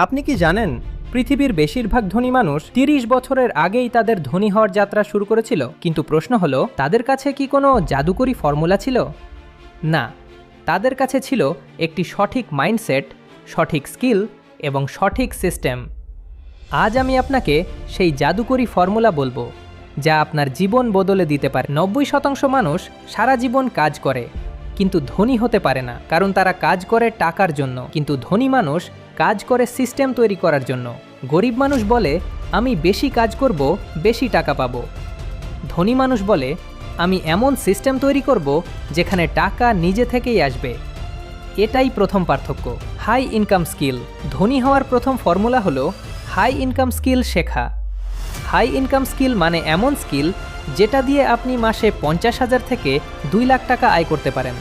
আপনি কি জানেন পৃথিবীর বেশিরভাগ ধনী মানুষ ৩০ বছরের আগেই তাদের ধনী হওয়ার যাত্রা শুরু করেছিল? কিন্তু প্রশ্ন হলো, তাদের কাছে কি কোনো জাদুকরী ফর্মুলা ছিল? না, তাদের কাছে ছিল একটি সঠিক মাইন্ডসেট, সঠিক স্কিল এবং সঠিক সিস্টেম। আজ আমি আপনাকে সেই জাদুকরী ফর্মুলা বলবো, যা আপনার জীবন বদলে দিতে পারে। ৯০% মানুষ সারা জীবন কাজ করে কিন্তু ধনী হতে পারে না, কারণ তারা কাজ করে টাকার জন্য, কিন্তু ধনী মানুষ কাজ করে সিস্টেম তৈরি করার জন্য। গরিব মানুষ বলে, আমি বেশি কাজ করব, বেশি টাকা পাবো। ধনী মানুষ বলে, আমি এমন সিস্টেম তৈরি করব যেখানে টাকা নিজে থেকেই আসবে। এটাই প্রথম পার্থক্য। High income skill. ধনী হওয়ার প্রথম ফর্মুলা হলো হাই ইনকাম স্কিল শেখা। হাই ইনকাম স্কিল মানে এমন স্কিল যেটা দিয়ে আপনি মাসে ৫০,০০০ থেকে ২ লাখ টাকা আয় করতে পারেন।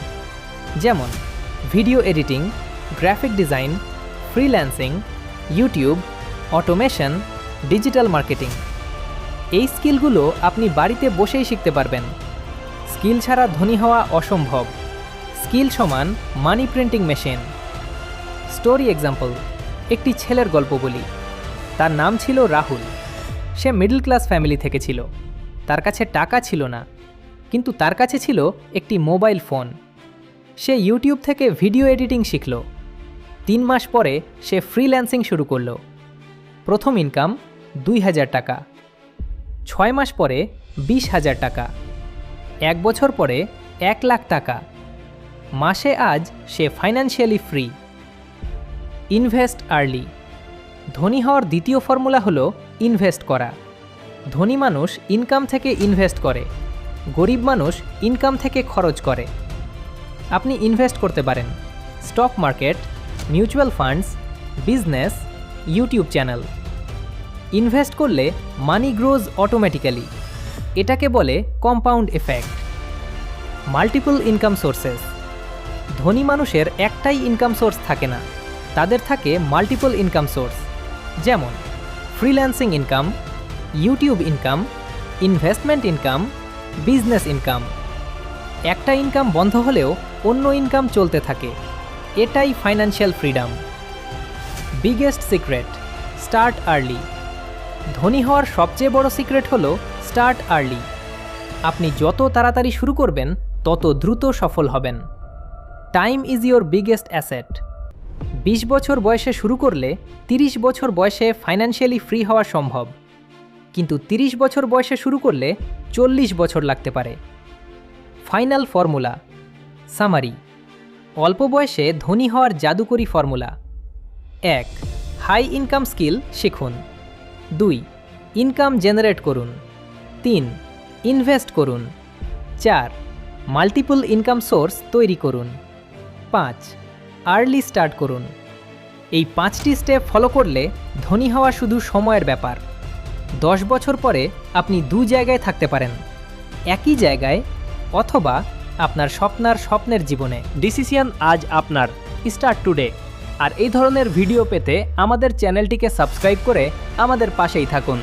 যেমন video editing, graphic design, freelancing, YouTube, automation, digital marketing. এই স্কিলগুলো আপনি বাড়িতে বসেই শিখতে পারবেন। স্কিল ছাড়া ধনী হওয়া অসম্ভব। স্কিল সমান মানি প্রিন্টিং মেশিন। Story example. একটি ছেলের গল্প বলি। তার নাম ছিল রাহুল। সে মিডল ক্লাস ফ্যামিলি থেকে ছিল। তার কাছে টাকা ছিল না, কিন্তু তার কাছে ছিল একটি মোবাইল ফোন। সে ইউটিউব থেকে ভিডিও এডিটিং শিখল। ৩ মাস পরে সে ফ্রিল্যান্সিং শুরু করল। প্রথম ইনকাম ২,০০০ টাকা। ৬ মাস পরে ২০,০০০ টাকা। ১ বছর পরে ১ লাখ টাকা। মাসে আজ সে ফাইন্যান্সিয়ালি ফ্রি। Invest early. ধনী হওয়ার দ্বিতীয় ফর্মুলা হলো ইনভেস্ট করা। ধনী মানুষ ইনকাম থেকে ইনভেস্ট করে, গরিব মানুষ ইনকাম থেকে খরচ করে। আপনি ইনভেস্ট করতে পারেন stock market, mutual funds, business, YouTube channel. Invest করলে মানি গ্রোজ অটোমেটিক্যালি। এটাকে বলে compound effect. Multiple income sources. ধনী মানুষের একটাই ইনকাম সোর্স থাকে না, তাদের থাকে মাল্টিপল ইনকাম সোর্স। যেমন freelancing income, YouTube income, investment income, business income. একটা ইনকাম বন্ধ হলেও অন্য ইনকাম চলতে থাকে। এটাই financial freedom. Biggest secret, start early. ধনী হওয়ার সবচেয়ে বড় সিক্রেট হলো স্টার্ট আর্লি। আপনি যত তাড়াতাড়ি শুরু করবেন তত দ্রুত সফল হবেন। Time is your biggest asset. ২০ বছর বয়সে শুরু করলে ৩০ বছর বয়সে ফাইন্যান্সিয়ালি ফ্রি হওয়া সম্ভব, কিন্তু ৩০ বছর বয়সে শুরু করলে ৪০ বছর লাগতে পারে। Final formula summary. অল্প বয়সে ধনী হওয়ার জাদুকরী ফর্মুলা: ১. হাই ইনকাম স্কিল শিখুন। ২. ইনকাম জেনারেট করুন। ৩. ইনভেস্ট করুন। ৪. মাল্টিপল ইনকাম সোর্স তৈরি করুন। ৫. আর্লি স্টার্ট করুন। এই ৫টি স্টেপ ফলো করলে ধনী হওয়া শুধু সময়ের ব্যাপার। ১০ বছর পরে আপনি ২ জায়গায় থাকতে পারেন, একই জায়গায় অথবা আপনার স্বপ্নের জীবনে। ডিসিশন আজ আপনার, স্টার্ট টুডে। আর এই ধরনের ভিডিও পেতে আমাদের চ্যানেলটিকে সাবস্ক্রাইব করে আমাদের পাশেই থাকুন।